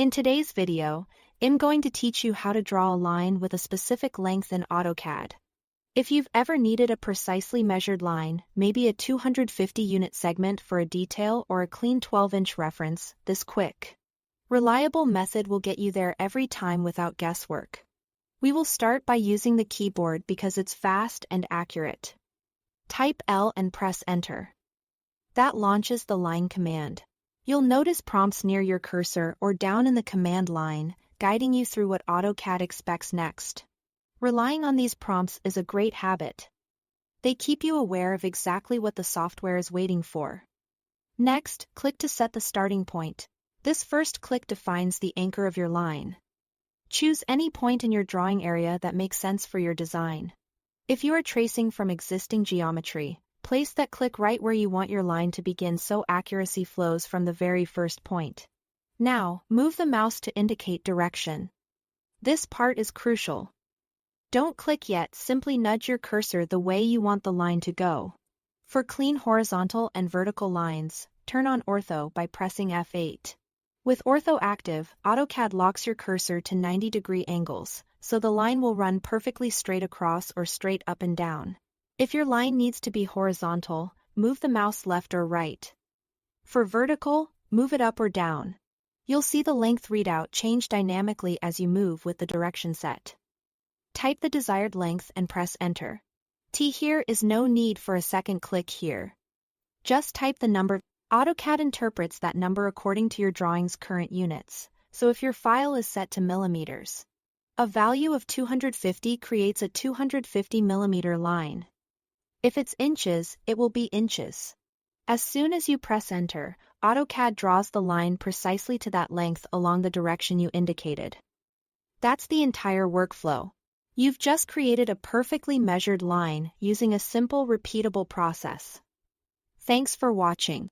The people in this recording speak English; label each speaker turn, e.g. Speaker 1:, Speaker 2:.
Speaker 1: In today's video, I'm going to teach you how to draw a line with a specific length in AutoCAD. If you've ever needed a precisely measured line, maybe a 250-unit segment for a detail or a clean 12-inch reference, this quick, reliable method will get you there every time without guesswork. We will start by using the keyboard because it's fast and accurate. Type L and press Enter. That launches the line command. You'll notice prompts near your cursor or down in the command line, guiding you through what AutoCAD expects next. Relying on these prompts is a great habit. They keep you aware of exactly what the software is waiting for. Next, click to set the starting point. This first click defines the anchor of your line. Choose any point in your drawing area that makes sense for your design. If you are tracing from existing geometry, place that click right where you want your line to begin so accuracy flows from the very first point. Now, move the mouse to indicate direction. This part is crucial. Don't click yet, simply nudge your cursor the way you want the line to go. For clean horizontal and vertical lines, turn on Ortho by pressing F8. With Ortho active, AutoCAD locks your cursor to 90-degree angles, so the line will run perfectly straight across or straight up and down. If your line needs to be horizontal, move the mouse left or right. For vertical, move it up or down. You'll see the length readout change dynamically as you move with the direction set. Type the desired length and press Enter. Here is no need for a second click here. Just type the number. AutoCAD interprets that number according to your drawing's current units, so if your file is set to millimeters, a value of 250 creates a 250 millimeter line. If it's inches, it will be inches. As soon as you press Enter, AutoCAD draws the line precisely to that length along the direction you indicated. That's the entire workflow. You've just created a perfectly measured line using a simple, repeatable process. Thanks for watching.